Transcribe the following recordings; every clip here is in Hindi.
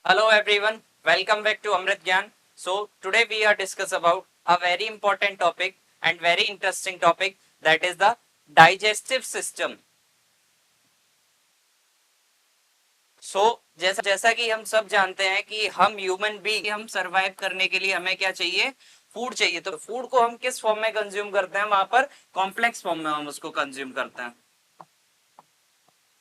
Hello everyone, welcome back to Amrit Gyan. So today we are discuss about a very important topic and very interesting topic, that is the digestive system. जैसा जैसा कि हम सब जानते हैं कि हम ह्यूमन बीइंग हम सरवाइव करने के लिए हमें क्या चाहिए, फूड चाहिए। तो फूड को हम किस फॉर्म में कंज्यूम करते हैं, वहां पर कॉम्प्लेक्स फॉर्म में हम उसको कंज्यूम करते हैं।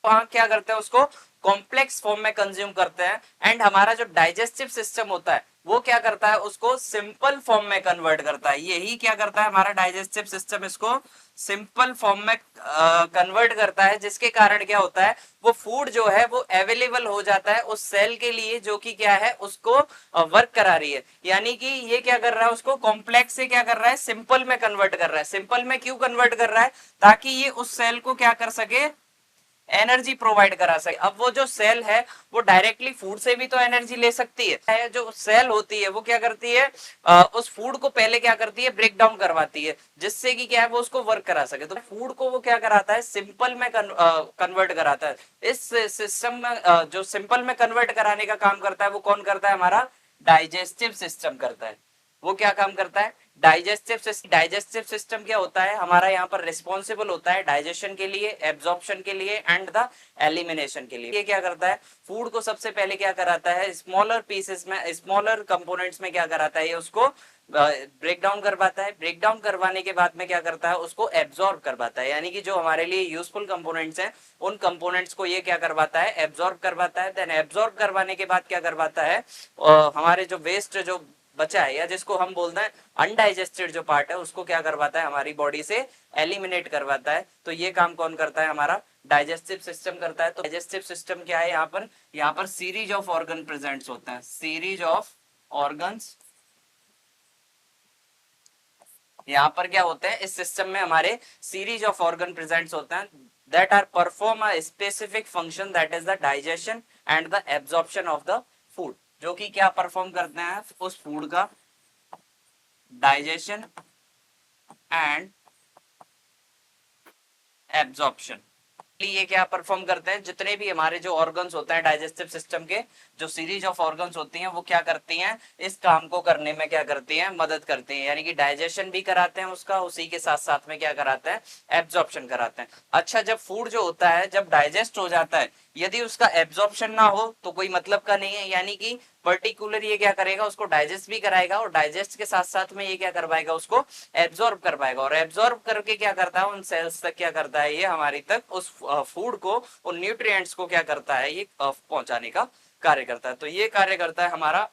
वहां क्या करते हैं, उसको कॉम्प्लेक्स फॉर्म में कंज्यूम करते हैं। एंड हमारा जो डाइजेस्टिव सिस्टम होता है वो क्या करता है, उसको सिंपल फॉर्म में कन्वर्ट करता है। यही क्या करता है हमारा डाइजेस्टिव सिस्टम, इसको सिंपल फॉर्म में कन्वर्ट करता है, जिसके कारण क्या होता है, वो फूड जो है वो अवेलेबल हो जाता है उस सेल के लिए जो कि क्या है, उसको वर्क करा रही है। यानी कि ये क्या कर रहा है, उसको कॉम्प्लेक्स से क्या कर रहा है, सिंपल में कन्वर्ट कर रहा है। सिंपल में क्यों कन्वर्ट कर रहा है, ताकि ये उस सेल को क्या कर सके, एनर्जी प्रोवाइड करा सके। अब वो जो सेल है वो डायरेक्टली फूड से भी तो एनर्जी ले सकती है। जो सेल होती है वो क्या करती है, उस फूड को पहले क्या करती है, ब्रेक डाउन करवाती है, जिससे कि क्या है, वो उसको वर्क करा सके। तो फूड को वो क्या कराता है, सिंपल में कन्वर्ट कराता है। इस सिस्टम में जो सिंपल में कन्वर्ट कराने का काम करता है वो कौन करता है, हमारा डाइजेस्टिव सिस्टम करता है। वो क्या काम करता है, डाइजेस्टिव सिस्टम क्या होता है हमारा, यहाँ पर रिस्पॉन्सिबल होता है डाइजेशन के लिए, एब्जॉर्प्शन के लिए एंड द एलिमिनेशन के लिए। ये क्या करता है, फूड को सबसे पहले क्या कराता है, स्मॉलर पीसेस में, स्मॉलर कंपोनेंट्स में क्या कराता है, ये उसको ब्रेक डाउन करवाता है। ब्रेक डाउन करवाने के बाद में क्या करता है, उसको एब्जॉर्ब करवाता है। यानी कि जो हमारे लिए यूजफुल कंपोनेंट्स हैं उन कंपोनेंट्स को ये क्या करवाता है, एब्जॉर्ब करवाता है। देन एब्जॉर्ब करवाने के बाद क्या करवाता है, हमारे जो वेस्ट जो बचा है या जिसको हम बोलते हैं अनडाइजेस्टेड जो पार्ट है, उसको क्या करवाता है, हमारी बॉडी से एलिमिनेट करवाता है। तो ये काम कौन करता है, हमारा डाइजेस्टिव सिस्टम करता है। तो डाइजेस्टिव सिस्टम क्या है, यहाँ पर सीरीज ऑफ ऑर्गन प्रेजेंट्स होते हैं। सीरीज ऑफ ऑर्गन्स यहाँ पर क्या होते हैं, इस सिस्टम में हमारे सीरीज ऑफ ऑर्गन प्रेजेंट्स होते हैं, that are perform a specific function, that is the digestion and the absorption of the food. जो कि क्या परफॉर्म करते हैं, उस फूड का डाइजेशन एंड एब्जॉर्प्शन। ये क्या परफॉर्म करते हैं, जितने भी हमारे जो ऑर्गन्स होते हैं डाइजेस्टिव सिस्टम के, जो सीरीज ऑफ ऑर्गन्स होती हैं, वो क्या करती हैं, इस काम को करने में क्या करती हैं, मदद करती हैं। यानी कि डाइजेशन भी कराते हैं उसका, उसी के साथ साथ में क्या कराते हैं, एब्जॉर्प्शन कराते हैं। अच्छा, जब फूड जो होता है जब डाइजेस्ट हो जाता है, यदि उसका एब्जॉर्प्शन ना हो तो कोई मतलब का नहीं है। यानी कि पर्टिकुलर ये क्या करेगा, उसको डाइजेस्ट भी कराएगा और डाइजेस्ट के साथ साथ में ये क्या करवाएगा, उसको एब्जॉर्ब करवाएगा। और एब्जॉर्ब करके क्या करता है, उन सेल्स तक क्या करता है, ये हमारी तक उस फूड को, उन न्यूट्रिएंट्स को क्या करता है, ये पहुंचाने का कार्य करता है। तो ये कार्य करता है हमारा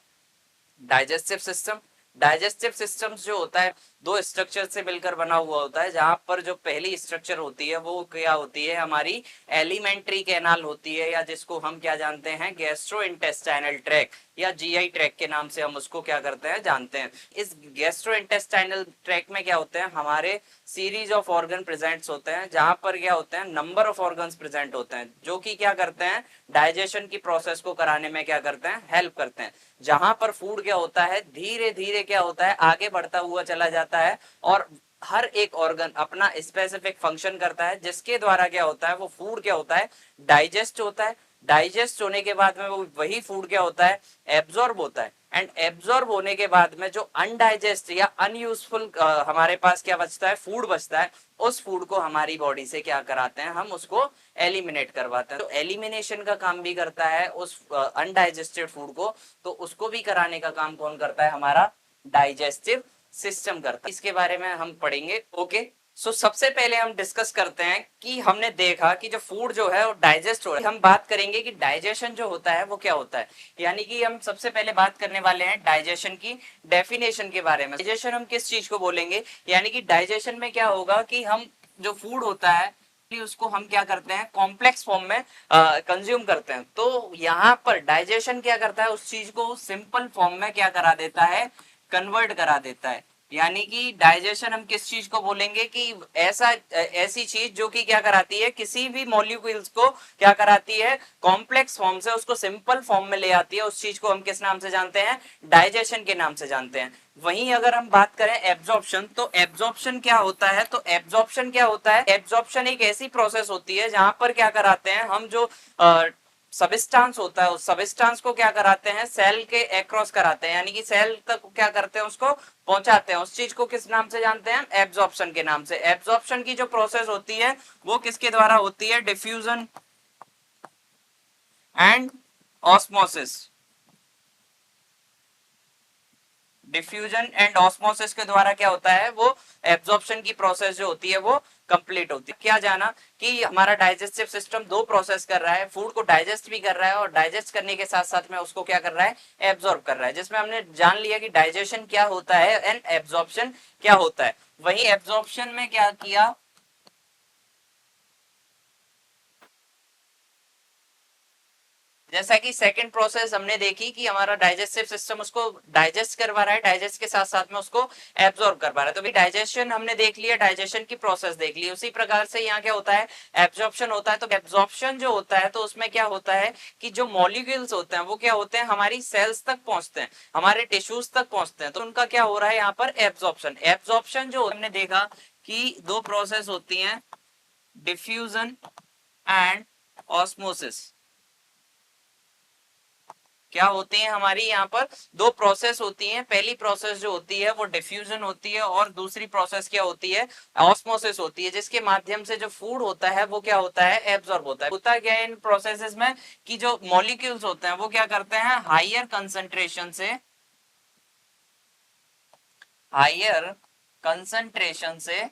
डाइजेस्टिव सिस्टम। डाइजेस्टिव सिस्टम जो होता है दो स्ट्रक्चर से मिलकर बना हुआ होता है, जहां पर जो पहली स्ट्रक्चर होती है वो क्या होती है, हमारी एलिमेंट्री कैनाल होती है, या जिसको हम क्या जानते हैं, गैस्ट्रो इंटेस्टाइनल ट्रैक या जीआई ट्रैक के नाम से हम उसको क्या करते हैं, जानते हैं। इस गैस्ट्रो इंटेस्टाइनल ट्रैक में क्या होते हैं, हमारे सीरीज ऑफ ऑर्गन प्रेजेंट्स होते हैं, जहां पर क्या होते हैं, नंबर ऑफ ऑर्गन्स प्रेजेंट होते हैं, जो कि क्या करते हैं, डाइजेशन की प्रोसेस को कराने में क्या करते हैं, हेल्प करते हैं। जहां पर फूड क्या होता है, धीरे धीरे क्या होता है, आगे बढ़ता हुआ चला जाता है और हर एक ऑर्गन अपना स्पेसिफिक फंक्शन करता है, जिसके द्वारा क्या होता है, वो फूड क्या होता है, डाइजेस्ट होता है। डाइजेस्ट होने के बाद में वो वही फूड क्या होता है, एब्जॉर्ब होता है। एंड एब्जॉर्ब होने के बाद में जो अनडाइजेस्ट या अनयूजफुल हमारे पास क्या बचता है, फूड बचता है, उस फूड को हमारी बॉडी से क्या कराते हैं, हम उसको एलिमिनेट करवाते हैं। तो एलिमिनेशन का काम भी करता है उस अनडाइजेस्टेड फूड को, तो उसको भी कराने का काम कौन करता है, हमारा डाइजेस्टिव सिस्टम करता है। इसके बारे में हम पढ़ेंगे। ओके, सबसे पहले हम डिस्कस करते हैं कि हमने देखा कि जो फूड जो है वो डाइजेस्ट हो रहा है। हम बात करेंगे कि डाइजेशन जो होता है वो क्या होता है। यानी कि हम सबसे पहले बात करने वाले हैं डाइजेशन की डेफिनेशन के बारे में। डाइजेशन हम किस चीज को बोलेंगे, यानी कि डाइजेशन में क्या होगा कि हम जो फूड होता है उसको हम क्या करते हैं, कॉम्प्लेक्स फॉर्म में कंज्यूम करते हैं। तो यहाँ पर डाइजेशन क्या करता है, उस चीज को सिंपल फॉर्म में क्या करा देता है, कन्वर्ट करा देता है। यानी कि डाइजेशन हम किस चीज को बोलेंगे कि ऐसी चीज जो कि क्या कराती है, किसी भी मॉलिक्यूल्स को क्या कराती है, कॉम्प्लेक्स फॉर्म से उसको सिंपल फॉर्म में ले आती है। उस चीज को हम किस नाम से जानते हैं, डाइजेशन के नाम से जानते हैं। वहीं अगर हम बात करें एब्जॉर्प्शन, तो एब्जॉर्प्शन क्या होता है, तो एब्जॉर्प्शन क्या होता है, एब्जॉर्प्शन एक ऐसी प्रोसेस होती है जहां पर क्या कराते हैं हम, जो सबस्टांस होता है, उस सबस्टांस को क्या कराते हैं, सेल के एक्रॉस कराते हैं, यानी कि सेल तक क्या करते हैं, उसको पहुंचाते हैं। उस चीज को किस नाम से जानते हैं, एब्जॉर्प्शन के नाम से। एब्जॉर्प्शन की जो प्रोसेस होती है वो किसके द्वारा होती है, diffusion and osmosis. Diffusion and osmosis के द्वारा क्या होता है, वो एब्जॉर्प्शन की प्रोसेस जो होती है वो कंप्लीट होती है। क्या जाना कि हमारा डाइजेस्टिव सिस्टम दो प्रोसेस कर रहा है, फूड को डाइजेस्ट भी कर रहा है और डाइजेस्ट करने के साथ साथ में उसको क्या कर रहा है, एब्जॉर्ब कर रहा है। जिसमें हमने जान लिया कि डाइजेशन क्या होता है एंड एब्जॉर्प्शन क्या होता है। वही एब्जॉर्प्शन में क्या किया, जैसा कि सेकंड प्रोसेस हमने देखी कि हमारा डाइजेस्टिव सिस्टम उसको डाइजेस्ट करवा रहा है, डाइजेस्ट के साथ साथ में उसको एब्जॉर्ब करवा रहा है। तो भी डाइजेशन हमने देख लिया, डाइजेशन की प्रोसेस देख ली। उसी प्रकार से यहाँ क्या होता है, एब्जॉर्प्शन होता है। तो एब्जॉर्प्शन जो होता है तो उसमें क्या होता है कि जो मॉलिक्यूल्स होते हैं वो क्या होते हैं, हमारी सेल्स तक पहुंचते हैं, हमारे टिश्यूज तक पहुंचते हैं। तो उनका क्या हो रहा है यहाँ पर, एब्जॉर्प्शन। एब्जॉर्प्शन जो हमने देखा कि दो प्रोसेस होती है, डिफ्यूजन एंड ऑस्मोसिस। क्या होती है हमारी यहाँ पर, दो प्रोसेस होती हैं। पहली प्रोसेस जो होती है वो डिफ्यूजन होती है और दूसरी प्रोसेस क्या होती है, ऑस्मोसिस होती है, जिसके माध्यम से जो फूड होता है वो क्या होता है, एब्जॉर्ब होता है। होता क्या है इन प्रोसेसेस में कि जो मॉलिक्यूल्स होते हैं वो क्या करते हैं, हाइयर कंसंट्रेशन से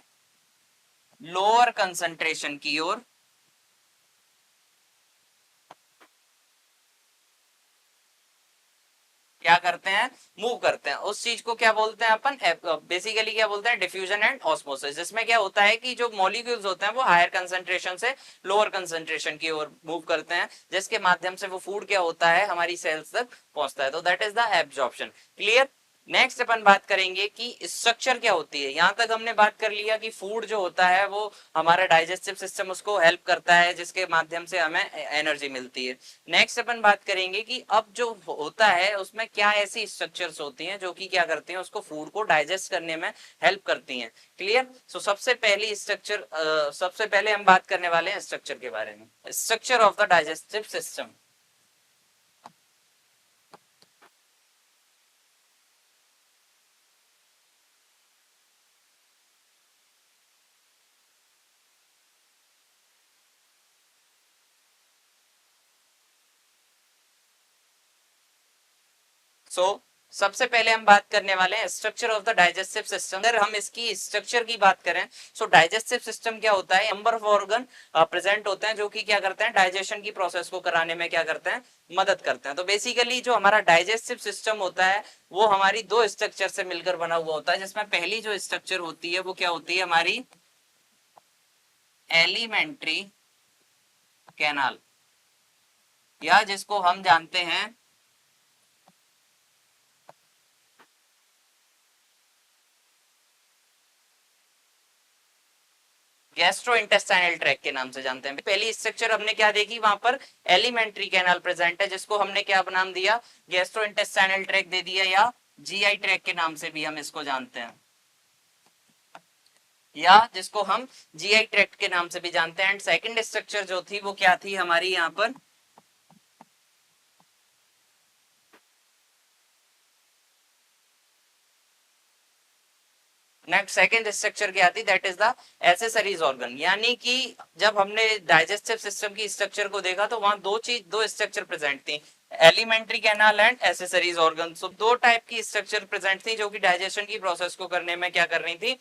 लोअर कंसंट्रेशन की ओर क्या करते हैं, मूव करते हैं। उस चीज को क्या बोलते हैं अपन, बेसिकली क्या बोलते हैं, डिफ्यूजन एंड ऑस्मोसिस। जिसमें क्या होता है कि जो मॉलिक्यूल्स होते हैं वो हायर कंसंट्रेशन से लोअर कंसंट्रेशन की ओर मूव करते हैं, जिसके माध्यम से वो फूड क्या होता है, हमारी सेल्स तक पहुंचता है। तो that is the absorption. Clear. Next अपन बात करेंगे कि स्ट्रक्चर क्या होती है। यहां तक हमने बात कर लिया कि फूड जो होता है वो हमारा डाइजेस्टिव सिस्टम उसको हेल्प करता है, जिसके माध्यम से हमें एनर्जी मिलती है। नेक्स्ट अपन बात करेंगे कि अब जो होता है उसमें क्या ऐसी स्ट्रक्चर्स होती हैं जो कि क्या करती हैं, उसको फूड को डाइजेस्ट करने में हेल्प करती हैं। क्लियर। सो सबसे पहली स्ट्रक्चर, सबसे पहले हम बात करने वाले हैं स्ट्रक्चर के बारे में, structure of the digestive system. So सबसे पहले हम बात करने वाले हैं structure of the digestive system. अगर हम इसकी स्ट्रक्चर की बात करें, सो डाइजेस्टिव सिस्टम क्या होता है, नंबर ऑफ ऑर्गन प्रेजेंट होते हैं जो कि क्या करते हैं, डाइजेशन की प्रोसेस को कराने में क्या करते हैं, मदद करते हैं। तो बेसिकली जो हमारा डाइजेस्टिव सिस्टम होता है वो हमारी दो स्ट्रक्चर से मिलकर बना हुआ होता है, जिसमें पहली जो स्ट्रक्चर होती है वो क्या होती है, हमारी एलिमेंट्री कैनाल, या जिसको हम जानते हैं गैस्ट्रो इंटेस्टाइनल ट्रैक के नाम से जानते हैं। पहली स्ट्रक्चर हमने क्या देखी, वहां पर एलिमेंट्री कैनाल प्रेजेंट है, जिसको हमने क्या नाम दिया, गैस्ट्रो इंटेस्टाइनल ट्रैक दे दिया, या जीआई ट्रैक के नाम से भी हम इसको जानते हैं, या जिसको हम जीआई ट्रैक्ट के नाम से भी जानते हैं। एंड सेकंड स्ट्रक्चर जो थी वो क्या थी हमारी यहाँ पर, नेक्स्ट सेकंड स्ट्रक्चर क्या थी, that is the accessories organ. यानी कि जब हमने डाइजेस्टिव सिस्टम की स्ट्रक्चर को देखा तो वहां दो स्ट्रक्चर प्रेजेंट थी, alimentary canal and accessories organ. So दो टाइप की स्ट्रक्चर प्रेजेंट थी जो कि डाइजेशन की प्रोसेस को करने में क्या कर रही थी,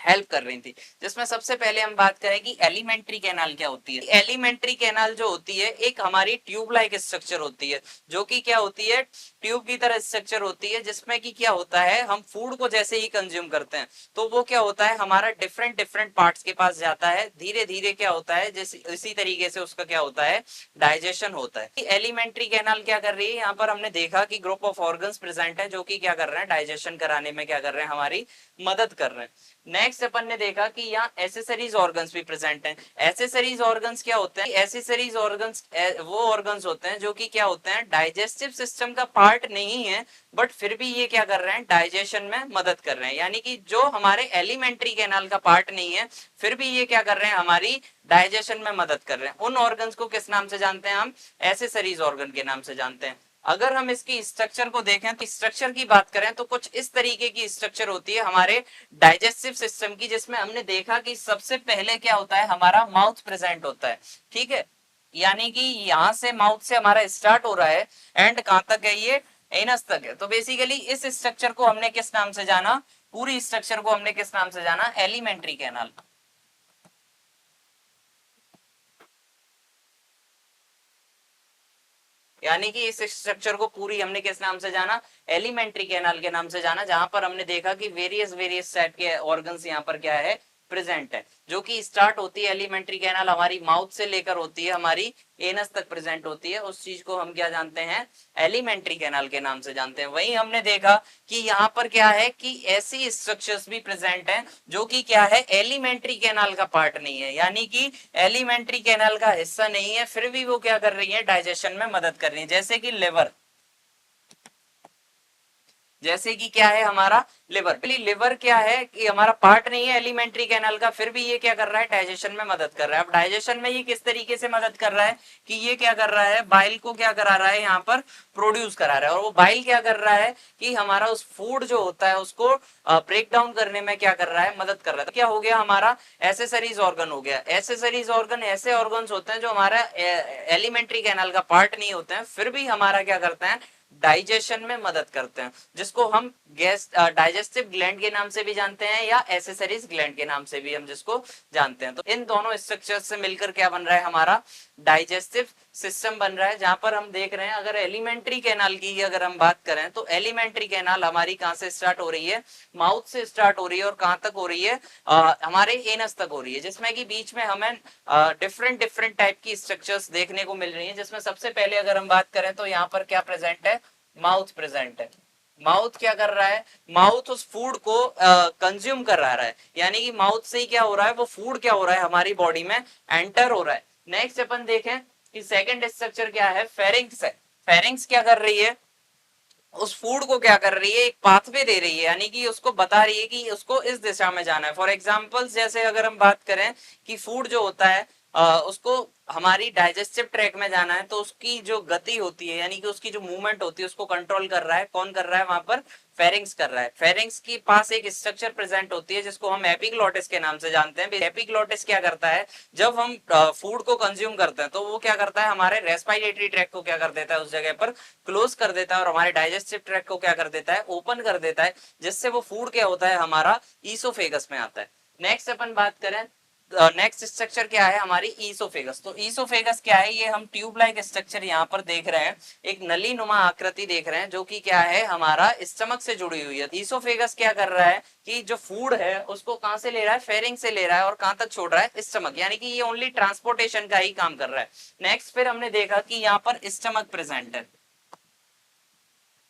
हेल्प कर रही थी। जिसमें सबसे पहले हम बात करें कि एलिमेंट्री कैनाल क्या होती है। एलिमेंट्री कैनाल जो होती है एक हमारी ट्यूब लाइक स्ट्रक्चर होती है, जो कि क्या होती है, ट्यूब की तरह स्ट्रक्चर होती है, जिसमें कि क्या होता है, हम फूड को जैसे ही कंज्यूम करते हैं तो वो क्या होता है, हमारा डिफरेंट डिफरेंट पार्ट्स के पास जाता है, धीरे धीरे क्या होता है, जैसे इसी तरीके से उसका क्या होता है, डाइजेशन होता है। एलिमेंट्री कैनाल क्या कर रही है, यहाँ पर हमने देखा कि ग्रुप ऑफ ऑर्गन्स प्रेजेंट है जो कि क्या कर रहे हैं, डाइजेशन कराने में क्या कर रहे हैं, हमारी मदद कर रहे हैं। नेक्स्ट अपन ने देखा कि यहाँ एसेसरीज ऑर्गन्स भी प्रेजेंट हैं। एसेसरीज ऑर्गन्स क्या होते हैं? एसेसरीज ऑर्गन्स वो ऑर्गन्स होते हैं जो कि क्या होते हैं, डाइजेस्टिव सिस्टम का पार्ट नहीं है, बट फिर भी ये क्या कर रहे हैं, डाइजेशन में मदद कर रहे हैं। यानी कि जो हमारे एलिमेंट्री कैनाल का पार्ट नहीं है, फिर भी ये क्या कर रहे हैं, हमारी डाइजेशन में मदद कर रहे हैं। उन ऑर्गन्स को किस नाम से जानते हैं हम? एसेसरीज ऑर्गन के नाम से जानते हैं। अगर हम इसकी स्ट्रक्चर को देखें तो स्ट्रक्चर की बात करें तो कुछ इस तरीके की स्ट्रक्चर होती है हमारे डाइजेस्टिव सिस्टम की, जिसमें हमने देखा कि सबसे पहले क्या होता है, हमारा माउथ प्रेजेंट होता है। ठीक है, यानी कि यहां से माउथ से हमारा स्टार्ट हो रहा है, एंड कहां तक है, ये एनस तक है। तो बेसिकली इस स्ट्रक्चर को हमने किस नाम से जाना, पूरी स्ट्रक्चर को हमने किस नाम से जाना, एलिमेंट्री कैनाल। यानी कि इस स्ट्रक्चर को पूरी हमने किस नाम से जाना, एलिमेंट्री कैनाल के नाम से जाना, जहां पर हमने देखा कि वेरियस वेरियस टाइप के ऑर्गन्स यहाँ पर क्या है, प्रेजेंट है। जो कि स्टार्ट होती है एलिमेंट्री कैनाल हमारी माउथ से लेकर होती है हमारी एनस तक प्रेजेंट होती है, उस चीज को हम क्या जानते हैं, एलिमेंट्री कैनाल के नाम से जानते हैं। वहीं हमने देखा कि यहाँ पर क्या है कि ऐसी स्ट्रक्चर्स भी प्रेजेंट हैं जो कि क्या है, एलिमेंट्री कैनाल का पार्ट नहीं है, यानी कि एलिमेंट्री कैनाल का हिस्सा नहीं है, फिर भी वो क्या कर रही है, डाइजेशन में मदद कर रही है। जैसे कि लिवर, जैसे कि क्या है हमारा लिवर, लिवर क्या है कि हमारा पार्ट नहीं है एलिमेंट्री कैनाल का, फिर भी ये क्या कर रहा है, डाइजेशन में मदद कर रहा है। अब डाइजेशन में ये किस तरीके से मदद कर रहा है कि ये क्या कर रहा है, बाइल को क्या करा रहा है, यहाँ पर प्रोड्यूस करा रहा है। और वो बाइल क्या कर रहा है कि हमारा उस फूड जो होता है उसको ब्रेक डाउन करने में क्या कर रहा है, मदद कर रहा है। तो क्या हो गया हमारा, एसेसरीज ऑर्गन हो गया। एसेसरीज ऑर्गन ऐसे ऑर्गन होते हैं जो हमारा एलिमेंट्री कैनाल का पार्ट नहीं होते हैं, फिर भी हमारा क्या करते हैं, डाइजेशन में मदद करते हैं, जिसको हम गैस डाइजेस्टिव ग्लैंड के नाम से भी जानते हैं, या एसेसरीज ग्लैंड के नाम से भी हम जिसको जानते हैं। तो इन दोनों स्ट्रक्चर्स से मिलकर क्या बन रहा है, हमारा डाइजेस्टिव सिस्टम बन रहा है। जहां पर हम देख रहे हैं, अगर एलिमेंट्री कैनाल की अगर हम बात करें तो एलिमेंट्री कैनाल हमारी कहां से स्टार्ट हो रही है, माउथ से स्टार्ट हो रही है, और कहां तक हो रही है, हमारे एनस तक हो रही है, जिसमें कि बीच में हमें डिफरेंट डिफरेंट टाइप की स्ट्रक्चर्स देखने को मिल रही है। जिसमें सबसे पहले अगर हम बात करें तो यहाँ पर क्या प्रेजेंट है, माउथ प्रेजेंट है। माउथ क्या कर रहा है, माउथ उस फूड को कंज्यूम कर रहा है, यानी कि माउथ से ही क्या हो रहा है, वो फूड क्या हो रहा है, हमारी बॉडी में एंटर हो रहा है। नेक्स्ट अपन देखें कि सेकंड स्ट्रक्चर क्या है, फेरिंग्स है। फेरिंग्स क्या कर रही है, उस फूड को क्या कर रही है, एक पाथवे दे रही है, यानी कि उसको बता रही है कि उसको इस दिशा में जाना है। फॉर एग्जाम्पल जैसे अगर हम बात करें कि फूड जो होता है उसको हमारी डाइजेस्टिव ट्रैक में जाना है, तो उसकी जो गति होती है, यानी कि उसकी जो मूवमेंट होती है, उसको कंट्रोल कर रहा है, कौन कर रहा है, वहां पर फेरिंग्स कर रहा है। फेरिंग्स के पास एक स्ट्रक्चर प्रेजेंट होती है जिसको हम एपिग्लोटिस के नाम से जानते हैं। एपिग्लोटिस क्या करता है, जब हम फूड को कंज्यूम करते हैं तो वो क्या करता है, हमारे रेस्पिरेटरी ट्रैक को क्या कर देता है, उस जगह पर क्लोज कर देता है, और हमारे डाइजेस्टिव ट्रैक को क्या कर देता है, ओपन कर देता है, जिससे वो फूड क्या होता है, हमारा ईसोफेगस में आता है। नेक्स्ट अपन बात करें, नेक्स्ट स्ट्रक्चर क्या है, हमारी ईसोफेगस। तो ईसोफेगस क्या है, ये हम ट्यूब लाइक स्ट्रक्चर यहाँ पर देख रहे हैं, एक नली नुमा आकृति देख रहे हैं, जो कि क्या है, हमारा स्टमक से जुड़ी हुई है। ईसोफेगस क्या कर रहा है कि जो फूड है उसको कहां से ले रहा है, फेरिंग से ले रहा है, और कहां तक छोड़ रहा है, स्टमक, यानी कि ये ओनली ट्रांसपोर्टेशन का ही काम कर रहा है। नेक्स्ट फिर हमने देखा कि यहाँ पर स्टमक प्रेजेंट है।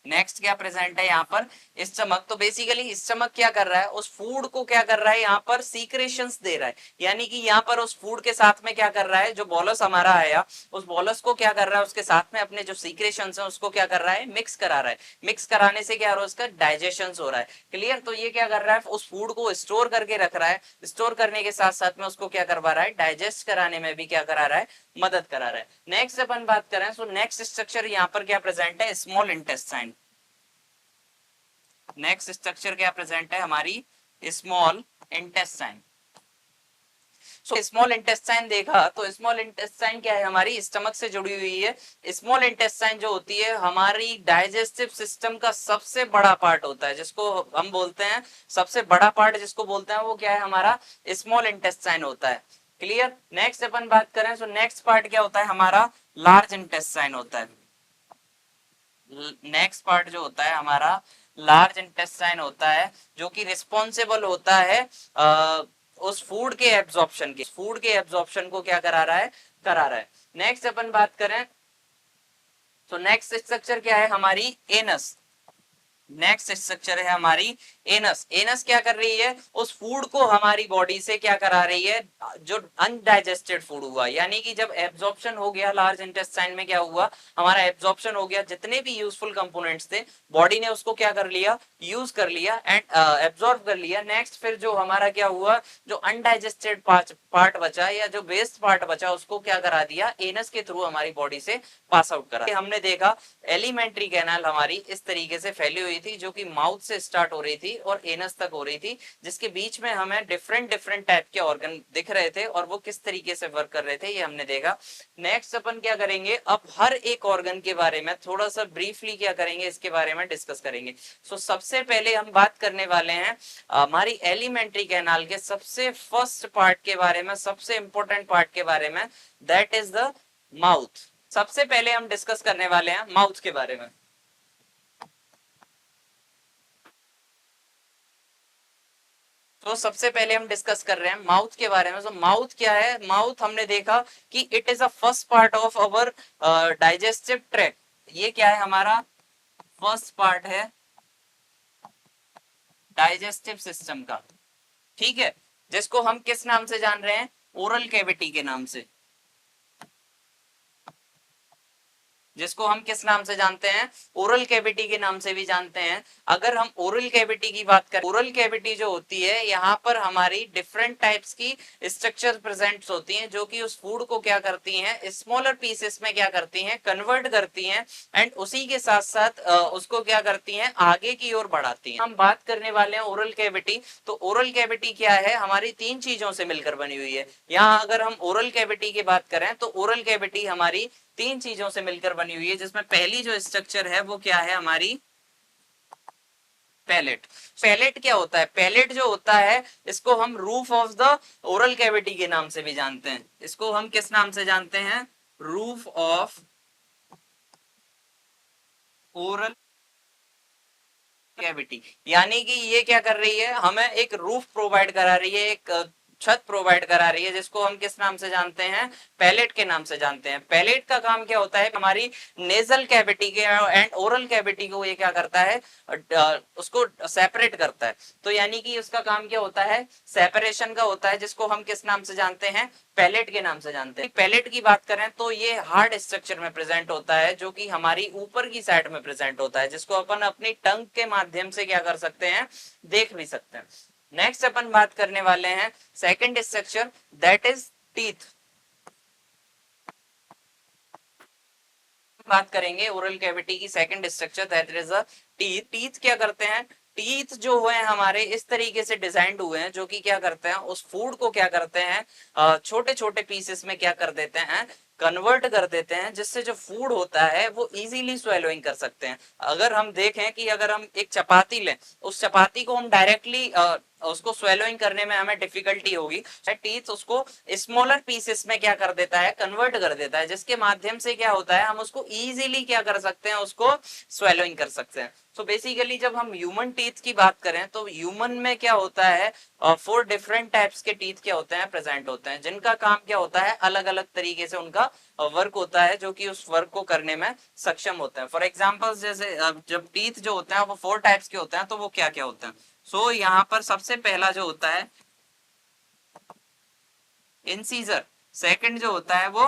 नेक्स्ट क्या प्रेजेंट है यहाँ पर, स्टमक। तो बेसिकली स्टमक क्या कर रहा है, उस फूड को क्या कर रहा है, यहाँ पर सीक्रेशंस दे रहा है, यानी कि यहाँ पर उस फूड के साथ में क्या कर रहा है, जो बोलस हमारा आया, उस बोलस को क्या कर रहा है, उसके साथ में अपने जो सीक्रेशंस है उसको क्या कर रहा है, मिक्स करा रहा है। मिक्स कराने से क्या हो रहा है, उसका डाइजेशन हो रहा है। क्लियर। तो ये क्या कर रहा है, उस फूड को स्टोर करके रख रहा है, स्टोर करने के साथ साथ में उसको क्या करवा रहा है, डाइजेस्ट कराने में भी क्या करा रहा है, मदद करा रहा है। नेक्स्ट अपन बात करें तो नेक्स्ट स्ट्रक्चर यहाँ पर क्या प्रेजेंट है, स्मॉल इंटेस्टाइन। नेक्स्ट स्ट्रक्चर क्या प्रेजेंट है, हमारी small intestine. So small intestine देखा तो स्मॉल इंटेस्टाइन क्या है, हमारी स्टमक से जुड़ी हुई है। स्मॉल इंटेस्टाइन जो होती है हमारी डाइजेस्टिव सिस्टम का सबसे बड़ा पार्ट होता है, जिसको हम बोलते हैं सबसे बड़ा पार्ट जिसको बोलते हैं वो क्या है, हमारा स्मॉल इंटेस्टाइन होता है। क्लियर। नेक्स्ट अपन बात करें तो नेक्स्ट पार्ट क्या होता है, हमारा लार्ज इंटेस्टाइन होता है। नेक्स्ट पार्ट जो होता है हमारा लार्ज इंटेस्टाइन होता है, जो कि रिस्पॉन्सिबल होता है उस फूड के एब्जॉर्प्शन की, फूड के एब्जॉर्प्शन को क्या करा रहा है, करा रहा है। नेक्स्ट अपन बात करें तो नेक्स्ट स्ट्रक्चर क्या है, हमारी एनस। नेक्स्ट स्ट्रक्चर है हमारी एनस। एनस क्या कर रही है, उस फूड को हमारी बॉडी से क्या करा रही है, जो अनडाइजेस्टेड फूड हुआ, यानी कि जब एब्जॉर्प्शन हो गया लार्ज इंटेस्टाइन में, क्या हुआ, हमारा एब्जॉर्प्शन हो गया, जितने भी यूजफुल कंपोनेंट्स थे बॉडी ने उसको क्या कर लिया, यूज कर लिया एंड एब्जॉर्ब कर लिया। नेक्स्ट फिर जो हमारा क्या हुआ, जो अनडाइजेस्टेड पार्ट बचा या जो वेस्ट पार्ट बचा, उसको क्या करा दिया, एनस के थ्रू हमारी बॉडी से पास आउट करा। हमने देखा एलिमेंट्री कैनाल हमारी इस तरीके से फैली हुई थी, जो कि माउथ से स्टार्ट हो रही थी और एनस तक हो रही थी, जिसके बीच में हमें डिफरेंट डिफरेंट टाइप के ऑर्गन दिख रहे थे और वो किस तरीके से वर्क कर रहे थे, ये हमने देखा। नेक्स्ट अपन क्या करेंगे, अब हर एक ऑर्गन के बारे में थोड़ा सा ब्रीफली क्या करेंगे, इसके बारे में डिस्कस करेंगे। सो सबसे पहले हम बात करने वाले हैं हमारी एलिमेंट्री कैनाल के सबसे फर्स्ट पार्ट के बारे में, सबसे इंपॉर्टेंट पार्ट के बारे में, दैट इज द माउथ। सबसे पहले हम डिस्कस करने वाले हैं माउथ के बारे में। तो सबसे पहले हम डिस्कस कर रहे हैं माउथ के बारे में। तो माउथ क्या है, माउथ हमने देखा कि it is a first part of our digestive tract. ये क्या है, हमारा फर्स्ट पार्ट है डाइजेस्टिव सिस्टम का, ठीक है, जिसको हम किस नाम से जान रहे हैं, ओरल कैविटी के नाम से, जिसको हम किस नाम से जानते हैं, ओरल कैविटी के नाम से भी जानते हैं। अगर हम ओरल कैविटी की बात करें, ओरल कैविटी जो होती है, यहाँ पर हमारी डिफरेंट टाइप्स की स्ट्रक्चर प्रेजेंट होती हैं, जो कि उस फूड को क्या करती हैं, स्मॉलर पीसेस में क्या करती हैं, कन्वर्ट करती हैं एंड उसी के साथ साथ उसको क्या करती हैं, आगे की ओर बढ़ाती हैं। हम बात करने वाले हैं ओरल कैविटी। तो ओरल कैविटी क्या है, हमारी तीन चीजों से मिलकर बनी हुई है। यहाँ अगर हम ओरल कैविटी की बात करें तो ओरल कैविटी हमारी तीन चीजों से मिलकर बनी हुई है, जिसमें पहली जो स्ट्रक्चर है वो क्या है, हमारी पैलेट। पैलेट क्या होता है, पैलेट जो होता है इसको हम roof of the oral cavity के नाम से भी जानते हैं। इसको हम किस नाम से जानते हैं, रूफ ऑफ ओरल कैविटी। यानी कि ये क्या कर रही है, हमें एक रूफ प्रोवाइड करा रही है, एक छत प्रोवाइड करा रही है, जिसको हम किस नाम से जानते हैं, पैलेट के नाम से जानते हैं। पैलेट का काम क्या होता है, हमारी नेजल कैविटी के एंड ओरल कैविटी को ये क्या करता है, उसको सेपरेट करता है। तो यानी कि उसका काम क्या होता है, सेपरेशन का होता है, जिसको हम किस नाम से जानते हैं, पैलेट के नाम से जानते हैं। पैलेट की बात करें तो ये हार्ड स्ट्रक्चर में प्रेजेंट होता है, जो कि हमारी ऊपर की साइड में प्रेजेंट होता है, जिसको अपन अपनी टंग के माध्यम से क्या कर सकते हैं, देख भी सकते हैं। नेक्स्ट अपन बात करने वाले हैं second structure, that is teeth. बात करेंगे ओरल कैविटी की second structure, that is a teeth. Teeth क्या करते हैं, टीथ जो हुए हैं हमारे इस तरीके से डिजाइंड हुए हैं, जो कि क्या करते हैं, उस फूड को क्या करते हैं, छोटे छोटे पीसेस में क्या कर देते हैं, कन्वर्ट कर देते हैं, जिससे जो फूड होता है वो इजीली स्वेलोइंग कर सकते हैं। अगर हम देखें कि अगर हम एक चपाती लें, उस चपाती को हम डायरेक्टली उसको स्वेलोइंग करने में हमें डिफिकल्टी होगी, टीथ उसको स्मॉलर पीसेस में क्या कर देता है, कन्वर्ट कर देता है, जिसके माध्यम से क्या होता है, हम उसको इजीली क्या कर सकते हैं, उसको स्वेलोइंग कर सकते हैं। सो बेसिकली जब हम ह्यूमन टीथ की बात करें तो ह्यूमन में क्या होता है, 4 डिफरेंट टाइप्स के टीथ क्या होते हैं, प्रेजेंट होते हैं, जिनका काम क्या होता है, अलग अलग तरीके से उनका वर्क होता है, जो कि उस वर्क को करने में सक्षम होते हैं। फॉर एग्जाम्पल जैसे जब टीथ जो होते हैं वो 4 टाइप्स के होते हैं, तो वो क्या क्या होते हैं। सो यहाँ पर सबसे पहला जो होता है इंसीजर, सेकंड जो होता है वो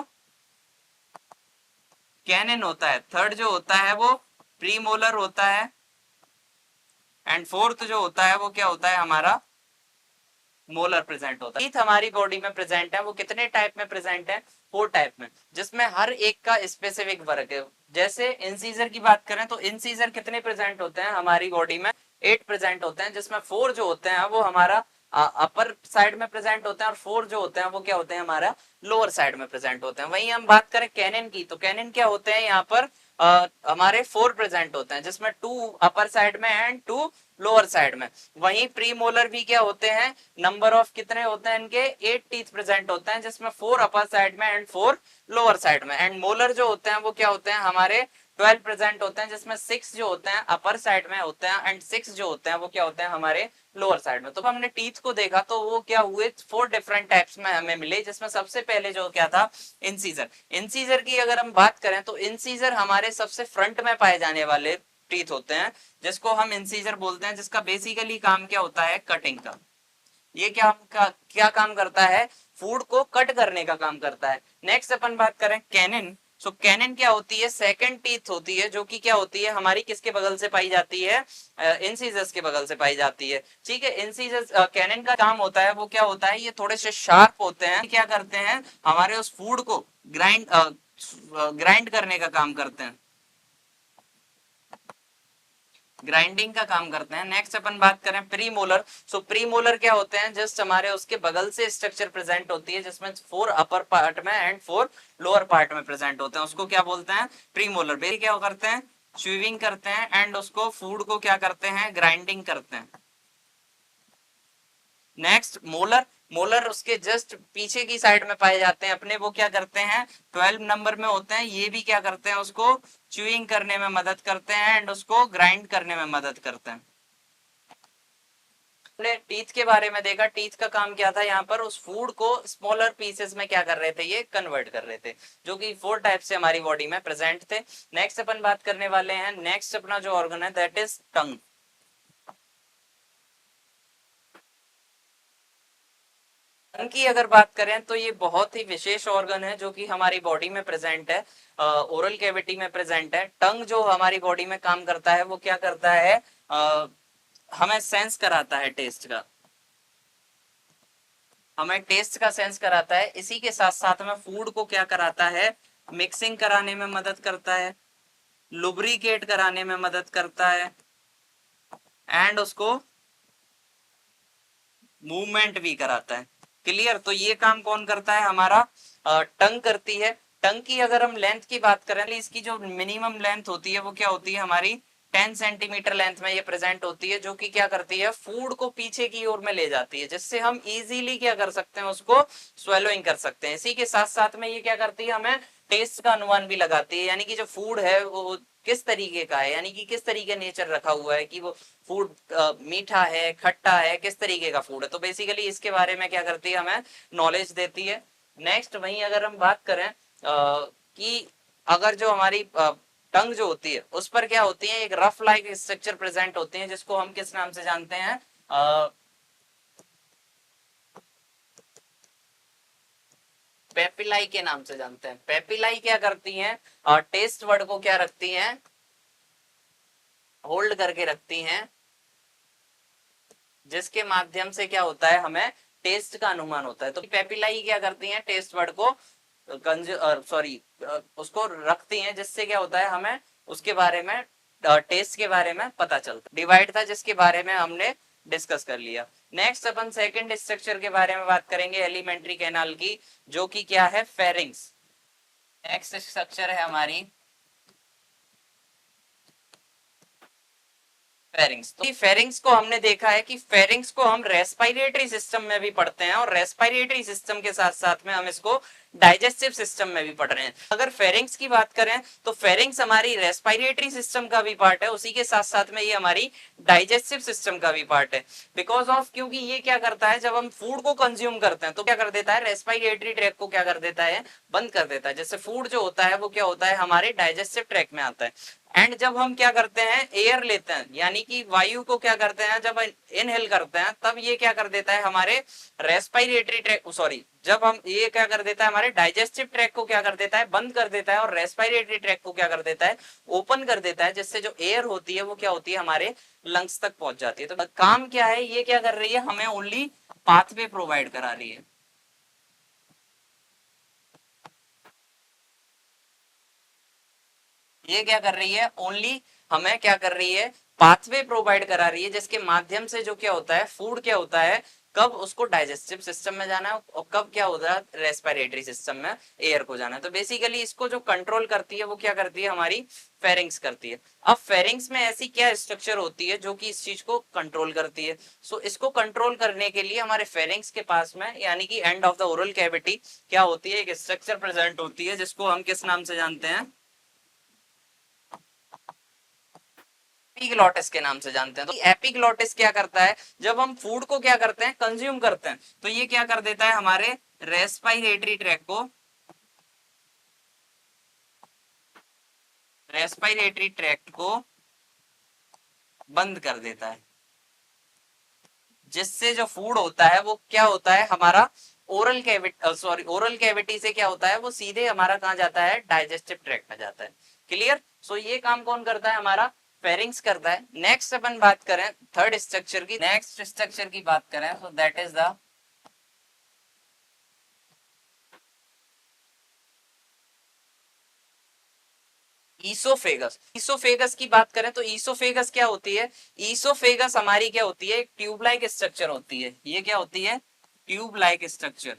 कैनन होता है, थर्ड जो होता है वो प्रीमोलर होता है एंड फोर्थ जो होता है वो क्या होता है, हमारा मोलर प्रेजेंट होता है। टीथ हमारी बॉडी में प्रेजेंट है, वो कितने टाइप में प्रेजेंट है, 4 टाइप में, जिसमें हर एक का स्पेसिफिक वर्क है। जैसे इंसीजर की बात करें तो इंसीजर कितने प्रेजेंट होते हैं हमारी बॉडी में, 8 प्रेजेंट होते हैं, जिसमें 4 जो होते हैं वो हमारा अपर साइड में प्रेजेंट होते हैं और 4 जो होते हैं वो क्या होते हैं, हमारा लोअर साइड में प्रेजेंट होते हैं। वहीं हम बात करें कैनन की, तो कैनन क्या होते हैं, यहाँ पर हमारे 4 प्रेजेंट होते हैं, जिसमें 2 अपर साइड में एंड 2 लोअर साइड में। वहीं प्री मोलर भी क्या होते हैं, नंबर ऑफ कितने होते हैं इनके, 8 टीथ प्रेजेंट होते हैं, जिसमें 4 अपर साइड में एंड 4 लोअर साइड में। एंड मोलर जो होते हैं वो क्या होते हैं, हमारे 12 प्रेजेंट होते हैं, जिसमें 6 जो होते हैं अपर साइड में होते हैं एंड 6 जो होते हैं वो क्या होते हैं, हमारे लोअर साइड में। तो हमने टीथ को देखा तो वो क्या हुए, 4 डिफरेंट टाइप्स में हमें मिले, जिसमें सबसे पहले जो क्या था, इंसीजर। इंसीजर की अगर हम बात करें तो इंसीजर हमारे सबसे फ्रंट में पाए जाने वाले टीथ होते हैं जिसको हम इंसीजर बोलते हैं, जिसका बेसिकली काम क्या होता है, कटिंग का। ये क्या काम करता है, फूड को कट करने का काम करता है। नेक्स्ट अपन बात करें कैनिन। सो कैनिन क्या होती है, सेकंड टीथ होती है, जो कि क्या होती है हमारी किसके बगल से पाई जाती है, इंसीजर्स के बगल से पाई जाती है। ठीक है, इंसीजर्स कैनिन का काम होता है वो क्या होता है, ये थोड़े से शार्प होते हैं, क्या करते हैं हमारे उस फूड को ग्राइंड करने का काम करते हैं, ग्राइंडिंग का काम करते हैं। नेक्स्ट अपन बात करें प्रीमोलर। सो प्रीमोलर क्या होते हैं, जस्ट हमारे उसके बगल से स्ट्रक्चर प्रेजेंट होती है जिसमें 4 अपर पार्ट में एंड 4 लोअर पार्ट में प्रेजेंट होते हैं, उसको क्या बोलते हैं, प्रीमोलर। बेसिकली क्या करते हैं, च्यूइंग करते हैं एंड उसको फूड को क्या करते हैं, ग्राइंडिंग करते हैं। Next molar. मोलर उसके जस्ट पीछे की साइड में पाए जाते हैं अपने, वो क्या करते हैं 12 नंबर में होते हैं, ये भी क्या करते हैं, उसको च्यूइंग करने में मदद करते हैं एंड उसको ग्राइंड करने में मदद करते हैं। हमने टीथ के बारे में देखा, टीथ का काम क्या था, यहाँ पर उस फूड को स्मॉलर पीसेस में क्या कर रहे थे, ये कन्वर्ट कर रहे थे, जो कि 4 टाइप से हमारी बॉडी में प्रेजेंट थे। नेक्स्ट अपन बात करने वाले हैं, नेक्स्ट अपना जो ऑर्गन है दैट इज टंग। टंग की अगर बात करें तो ये बहुत ही विशेष ऑर्गन है जो कि हमारी बॉडी में प्रेजेंट है, ओरल कैविटी में प्रेजेंट है। टंग जो हमारी बॉडी में काम करता है वो क्या करता है, हमें सेंस कराता है टेस्ट का, हमें टेस्ट का सेंस कराता है। इसी के साथ साथ में फूड को क्या कराता है, मिक्सिंग कराने में मदद करता है, लुब्रिकेट कराने में मदद करता है एंड उसको मूवमेंट भी कराता है। क्लियर, तो ये काम कौन करता है, हमारा टंग करती है। टंग की अगर हम लेंथ की बात करें, इसकी जो मिनिमम लेंथ होती है वो क्या होती है हमारी 10 सेंटीमीटर लेंथ में ये प्रेजेंट होती है, जो कि क्या करती है फूड को पीछे की ओर में ले जाती है, जिससे हम इजीली क्या कर सकते हैं, उसको स्वेलोइंग कर सकते हैं। इसी के साथ साथ में ये क्या करती है, हमें टेस्ट का अनुमान भी लगाती है, यानी कि जो फूड है वो किस तरीके का है, यानी कि किस तरीके नेचर रखा हुआ है, कि वो फूड मीठा है, खट्टा है, किस तरीके का फूड है। तो बेसिकली इसके बारे में क्या करती है, हमें नॉलेज देती है। नेक्स्ट वहीं अगर हम बात करें कि अगर जो हमारी टंग जो होती है उस पर क्या होती है, एक रफ लाइक स्ट्रक्चर प्रेजेंट होते हैं, जिसको हम किस नाम से जानते हैं, पेपिलाई के नाम से जानते हैं। पेपिलाई क्या करती हैं, टेस्ट वर्ड को क्या रखती हैं, होल्ड करके रखती हैं, जिसके माध्यम से क्या होता है, हमें टेस्ट का अनुमान होता है। तो पेपिलाई क्या करती हैं, टेस्ट वर्ड को सॉरी उसको रखती हैं, जिससे क्या होता है, हमें उसके बारे में टेस्ट के बारे में पता चलता है। डिवाइड था जिसके बारे में हमने डिस्कस कर लिया। नेक्स्ट अपन सेकंड स्ट्रक्चर के बारे में बात करेंगे, एलिमेंट्री कैनाल की, जो कि क्या है, फेरिंग्स। नेक्स्ट स्ट्रक्चर है हमारी फेरिंग्स। तो फेरिंग्स को हमने देखा है कि फेरिंग्स को हम रेस्पिरेटरी सिस्टम में भी पढ़ते हैं, और रेस्पिरेटरी सिस्टम के साथ साथ में हम इसको डाइजेस्टिव सिस्टम में भी पढ़ रहे हैं। अगर फेरिंग्स की बात करें तो फेरिंग्स हमारी रेस्पिरेटरी सिस्टम का भी पार्ट है, उसी के साथ साथ में ये हमारी डाइजेस्टिव सिस्टम का भी पार्ट है। बिकॉज ऑफ, क्योंकि ये क्या करता है, जब हम फूड को कंज्यूम करते हैं तो क्या कर देता है, रेस्पिरेटरी ट्रैक को क्या कर देता है, बंद कर देता है। जैसे फूड जो होता है वो क्या होता है, हमारे डाइजेस्टिव ट्रैक में आता है। एंड जब हम क्या करते हैं, एयर लेते हैं, यानी कि वायु को क्या करते हैं, जब इनहेल करते हैं, तब ये क्या कर देता है, हमारे रेस्पिरेटरी ट्रैक, सॉरी, जब हम ये क्या कर देता है, हमारे डाइजेस्टिव ट्रैक को क्या कर देता है, बंद कर देता है, और रेस्पिरेटरी ट्रैक को क्या कर देता है, ओपन कर देता है, जिससे जो एयर होती है वो क्या होती है, हमारे लंग्स तक पहुंच जाती है। तो काम क्या है, ये क्या कर रही है, हमें ओनली पाथवे प्रोवाइड करा रही है। ये क्या कर रही है, ओनली हमें क्या कर रही है, पाथवे प्रोवाइड करा रही है, जिसके माध्यम से जो क्या होता है, फूड क्या होता है, कब उसको डाइजेस्टिव सिस्टम में जाना है और कब क्या होता है, रेस्पिरेटरी सिस्टम में एयर को जाना है। तो बेसिकली इसको जो कंट्रोल करती है वो क्या करती है, हमारी फेरिंग्स करती है। अब फेरिंग्स में ऐसी क्या स्ट्रक्चर होती है जो कि इस चीज को कंट्रोल करती है। सो इसको कंट्रोल करने के लिए हमारे फेरिंग्स के पास में, यानी कि end of the oral cavity, क्या होती है, एक स्ट्रक्चर प्रेजेंट होती है, जिसको हम किस नाम से जानते हैं, एपिग्लॉटिस के नाम से जानते हैं। तो एपिग्लॉटिस क्या करता है, जब हम फूड को क्या करते हैं, कंज्यूम करते हैं, तो ये क्या कर देता है, हमारे रेस्पिरेटरी ट्रैक को, रेस्पिरेटरी ट्रैक्ट को बंद कर देता है, जिससे जो फूड होता है वो क्या होता है हमारा oral cavity, sorry oral cavity से क्या होता है वो सीधे हमारा कहाँ जाता है, डाइजेस्टिव ट्रैक्ट में जाता है। क्लियर। सो ये काम कौन करता है, हमारा फेरिंग्स करता है। नेक्स्ट अपन बात करें थर्ड स्ट्रक्चर की, नेक्स्ट स्ट्रक्चर की बात करें so that is the oesophagus. Oesophagus की बात करें तो ईसोफेगस क्या होती है, ईसोफेगस हमारी क्या होती है, एक ट्यूब लाइक स्ट्रक्चर होती है। ये क्या होती है, ट्यूब लाइक स्ट्रक्चर।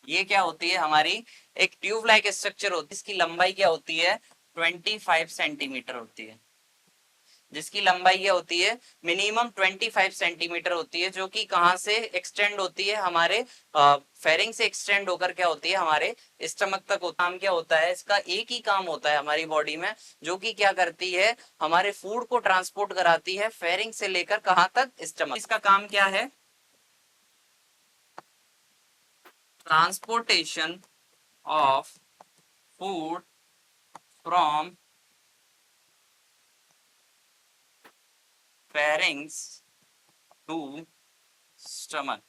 ये क्या होती है हमारी, एक ट्यूब लाइक स्ट्रक्चर होती है। इसकी लंबाई क्या होती है, 25 सेंटीमीटर होती है। जिसकी लंबाई क्या होती है, मिनिमम 25 सेंटीमीटर होती है, जो कि कहां से एक्सटेंड होती है, हमारे फेरिंग से एक्सटेंड होकर क्या होती है हमारे स्टमक तक होता है। काम क्या होता है इसका, एक ही काम होता है हमारी बॉडी में, जो कि क्या करती है, हमारे फूड को ट्रांसपोर्ट कराती है फेरिंग से लेकर कहां तक, स्टमक। इसका काम क्या है, transportation of food from pharynx to stomach.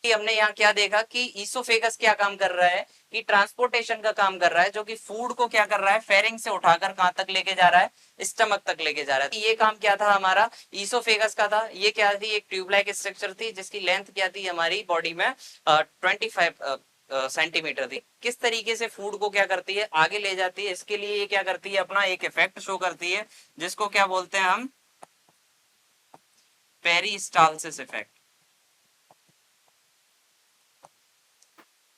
कि हमने यहाँ क्या देखा कि ईसोफेगस क्या काम कर रहा है, कि ट्रांसपोर्टेशन का काम कर रहा है, जो कि फूड को क्या कर रहा है, फेरिंग से उठाकर कहां तक लेके जा रहा है, स्टमक तक लेके जा रहा है। ये काम क्या था हमारा, ईसोफेगस का था। ये क्या थी, एक ट्यूबलाइक स्ट्रक्चर थी, जिसकी लेंथ क्या थी हमारी बॉडी में 25 सेंटीमीटर थी। किस तरीके से फूड को क्या करती है, आगे ले जाती है, इसके लिए ये क्या करती है, अपना एक इफेक्ट शो करती है, जिसको क्या बोलते हैं हम, पेरिस्टालसिस इफेक्ट।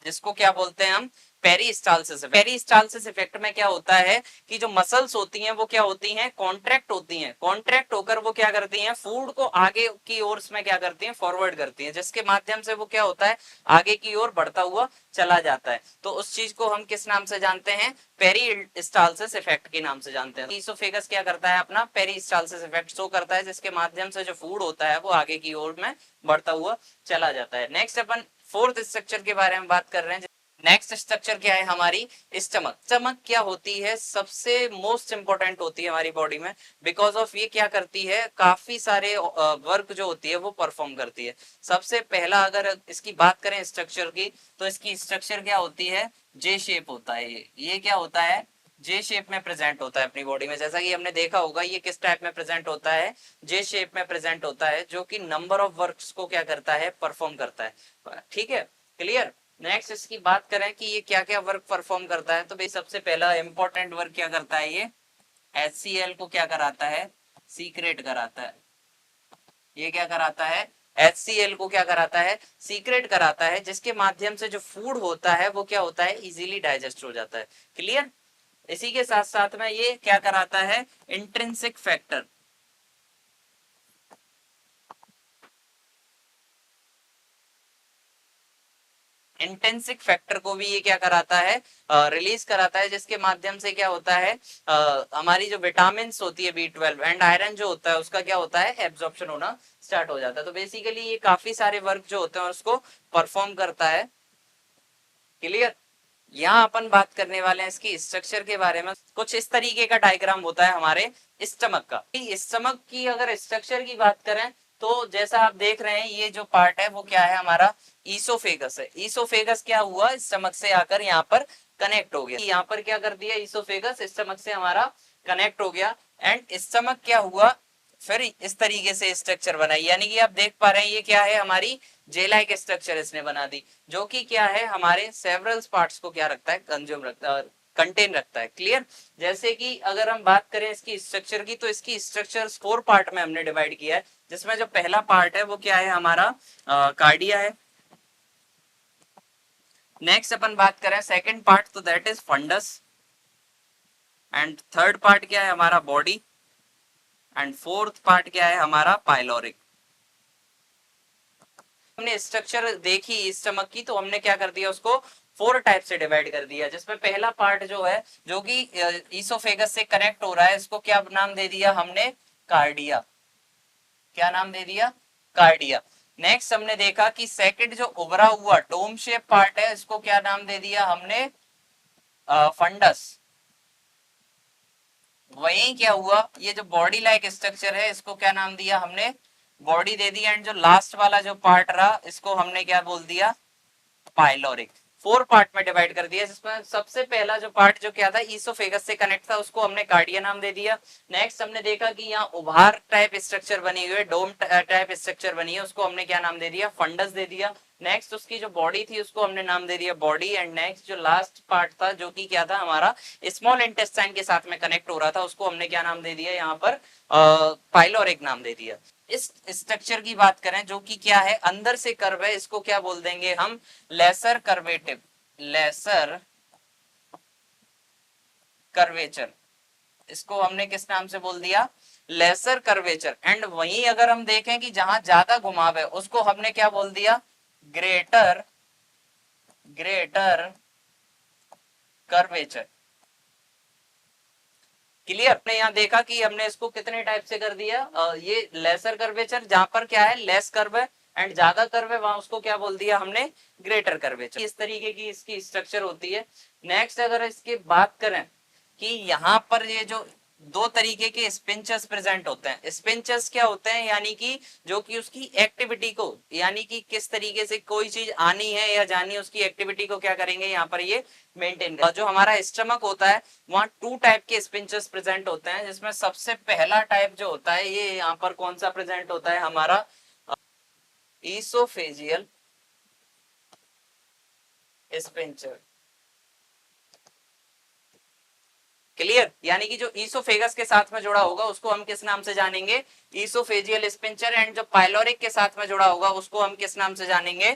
जिसको क्या बोलते हैं हम, पेरिस्टालसिस। पेरिस्टालसिस इफेक्ट में क्या होता है कि जो मसल्स होती हैं वो क्या होती हैं, कॉन्ट्रैक्ट होती हैं। कॉन्ट्रैक्ट होकर वो क्या करती हैं, फूड को आगे की ओर में क्या करती हैं, फॉरवर्ड करती हैं, जिसके माध्यम से वो क्या होता है, आगे की ओर बढ़ता हुआ चला जाता है। तो उस चीज को हम किस नाम से जानते हैं, पेरिस्टालसिस इफेक्ट के नाम से जानते हैं। ईसोफेगस क्या करता है, अपना पेरिस्टालसिस इफेक्ट शो करता है, जिसके माध्यम से जो फूड होता है वो आगे की ओर में बढ़ता हुआ चला जाता है। नेक्स्ट अपन फोर्थ स्ट्रक्चर के बारे में बात कर रहे हैं। नेक्स्ट स्ट्रक्चर क्या है हमारी, स्टमक। स्टमक क्या होती है, सबसे मोस्ट इंपॉर्टेंट होती है हमारी बॉडी में, बिकॉज ऑफ ये क्या करती है, काफी सारे वर्क जो होती है वो परफॉर्म करती है। सबसे पहला अगर इसकी बात करें स्ट्रक्चर की, तो इसकी स्ट्रक्चर क्या होती है, जे शेप होता है। ये क्या होता है, जे शेप में प्रेजेंट होता है अपनी बॉडी में। जैसा कि हमने देखा होगा ये किस टाइप में प्रेजेंट होता है, जे शेप में प्रेजेंट होता है, जो कि नंबर ऑफ वर्क्स को क्या करता है, परफॉर्म करता है। ठीक है, क्लियर। नेक्स्ट इसकी बात करें कि ये क्या क्या वर्क परफॉर्म करता है, तो भाई सबसे पहला इंपॉर्टेंट वर्क क्या करता है, ये HCl को क्या कराता है, सीक्रेट कराता है। ये क्या कराता है, HCl को क्या कराता है, सीक्रेट कराता है, जिसके माध्यम से जो फूड होता है वो क्या होता है, इजीली डाइजेस्ट हो जाता है। क्लियर। इसी के साथ साथ में ये क्या कराता है, इंट्रिंसिक फैक्टर। इंटेंसिक फैक्टर को भी ये क्या कराता है, रिलीज कराता है, जिसके माध्यम से क्या होता है, हमारी जो विटामिन होती है B12 एंड आयरन जो होता है उसका क्या होता है, एब्जॉर्प्शन होना स्टार्ट हो जाता है। तो बेसिकली ये काफी सारे वर्क जो होते हैं उसको परफॉर्म करता है। क्लियर। यहाँ अपन बात करने वाले हैं इसकी स्ट्रक्चर के बारे में। कुछ इस तरीके का डायग्राम होता है हमारे स्टमक का। स्टमक की अगर स्ट्रक्चर की बात करें तो जैसा आप देख रहे हैं, ये जो पार्ट है वो क्या है हमारा, ईसोफेगस है। ईसोफेगस क्या हुआ, स्टमक से आकर यहाँ पर कनेक्ट हो गया। यहाँ पर क्या कर दिया, ईसोफेगस स्टमक से हमारा कनेक्ट हो गया। एंड स्टमक क्या हुआ, फिर इस तरीके से स्ट्रक्चर बनाई, यानी कि आप देख पा रहे हैं ये क्या है, हमारी जेलाइक स्ट्रक्चर इसने बना दी, जो कि क्या है, हमारे सेवरल पार्ट्स को क्या रखता है, कंज्यूम रखता है, कंटेन रखता है। क्लियर। जैसे कि अगर हम बात करें इसकी स्ट्रक्चर की, तो इसकी स्ट्रक्चर 4 पार्ट में हमने डिवाइड किया है, जिसमें जो पहला पार्ट है वो क्या है हमारा, कार्डिया है। नेक्स्ट अपन बात करें सेकंड पार्ट, तो that is fundus. And third part क्या है हमारा, बॉडी। एंड फोर्थ पार्ट क्या है हमारा, पाइलोरिक। हमने स्ट्रक्चर देखी स्टमक की, तो हमने क्या कर दिया, उसको 4 टाइप से डिवाइड कर दिया, जिसमें पहला पार्ट जो है, जो कि ईसोफेगस से कनेक्ट हो रहा है, इसको क्या नाम दे दिया हमने, कार्डिया। क्या नाम दे दिया, कार्डिया। नेक्स्ट हमने देखा कि सेकंड जो उभरा हुआ डोम शेप पार्ट है इसको क्या नाम दे दिया हमने, फंडस। वहीं क्या हुआ, ये जो बॉडी लाइक स्ट्रक्चर है इसको क्या नाम दिया हमने, बॉडी दे दिया। एंड जो लास्ट वाला जो पार्ट रहा इसको हमने क्या बोल दिया, पाइलोरिक। 4 पार्ट में डिवाइड कर दिया, जिसमें सबसे पहला जो पार्ट जो क्या था ईसोफेगस से कनेक्ट था उसको हमने कार्डिया नाम दे दिया। नेक्स्ट हमने देखा कि यहाँ उभार टाइप स्ट्रक्चर बनी हुई है, डोम टाइप स्ट्रक्चर बनी है, उसको हमने क्या नाम दे दिया, फंडस दे दिया। नेक्स्ट उसकी जो बॉडी थी उसको हमने नाम दे दिया बॉडी। एंड नेक्स्ट जो लास्ट पार्ट था जो कि क्या था हमारा स्मॉल इंटेस्टाइन के साथ में कनेक्ट हो रहा था उसको हमने क्या नाम दे दिया यहाँ पर, पाइलोरिक नाम दे दिया। इस स्ट्रक्चर की बात करें जो कि क्या है अंदर से कर्व है, इसको क्या बोल देंगे हम, लेसर कर्वेटिव, लेसर कर्वेचर। इसको हमने किस नाम से बोल दिया, लेसर कर्वेचर। एंड वहीं अगर हम देखें कि जहां ज्यादा घुमाव है उसको हमने क्या बोल दिया, ग्रेटर ग्रेटर कर्वेचर। क्लियर। आपने यहाँ देखा कि हमने इसको कितने टाइप से कर दिया, ये लेसर कर्वेचर जहां पर क्या है लेस कर्व है, एंड ज्यादा कर्व है वहां उसको क्या बोल दिया हमने, ग्रेटर कर्वेचर। इस तरीके की इसकी स्ट्रक्चर होती है। नेक्स्ट अगर इसकी बात करें कि यहाँ पर ये जो दो तरीके के स्पिंचर्स प्रेजेंट होते हैं, स्पिंचर्स क्या होते हैं, यानी कि जो कि उसकी एक्टिविटी को, यानी कि किस तरीके से कोई चीज आनी है या जानी है उसकी एक्टिविटी को क्या करेंगे यहाँ पर ये मेंटेन कर। जो हमारा स्टमक होता है वहां 2 टाइप के स्पिंचर्स प्रेजेंट होते हैं, जिसमें सबसे पहला टाइप जो होता है ये यहाँ पर कौन सा प्रेजेंट होता है हमारा, ईसोफेजियल स्पिंचर। क्लियर। यानी कि जो ईसोफेगस के साथ में जुड़ा होगा उसको हम किस नाम से जानेंगे, ईसोफेजियल स्पिंचर। एंड जो पाइलोरिक के साथ में जुड़ा होगा उसको हम किस नाम से जानेंगे,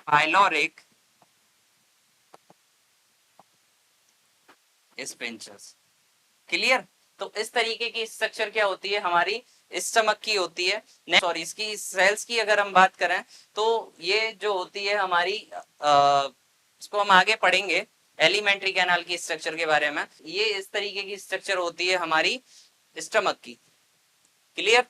पाइलोरिक स्पिंचर्स। क्लियर। तो इस तरीके की स्ट्रक्चर क्या होती है हमारी स्टमक की होती है। सॉरी, इसकी सेल्स की अगर हम बात करें तो ये जो होती है हमारी, इसको हम आगे पढ़ेंगे एलिमेंट्री कैनाल की स्ट्रक्चर के बारे में। ये इस तरीके की स्ट्रक्चर होती है हमारी स्टमक की। क्लियर।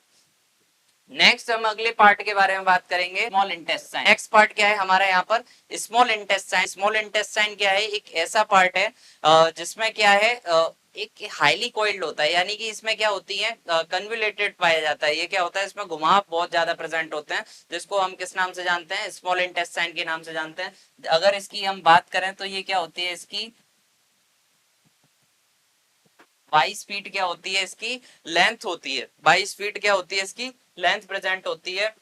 नेक्स्ट हम अगले पार्ट के बारे में बात करेंगे, स्मॉल इंटेस्टाइन। नेक्स्ट पार्ट क्या है हमारा यहाँ पर, स्मॉल इंटेस्टाइन। स्मॉल इंटेस्टाइन क्या है, एक ऐसा पार्ट है जिसमें क्या है एक हाईली कोइल्ड होता है, यानी कि इसमें क्या होती है कन्वुलेटेड पाया जाता है। ये क्या होता है, इसमें घुमाव बहुत ज्यादा प्रेजेंट होते हैं, जिसको हम किस नाम से जानते हैं, स्मॉल इंटेस्टाइन के नाम से जानते हैं। अगर इसकी हम बात करें तो ये क्या होती है, इसकी 22 फीट क्या होती है, इसकी लेंथ होती है। 22 फीट क्या होती है, इसकी लेंथ प्रेजेंट होती है।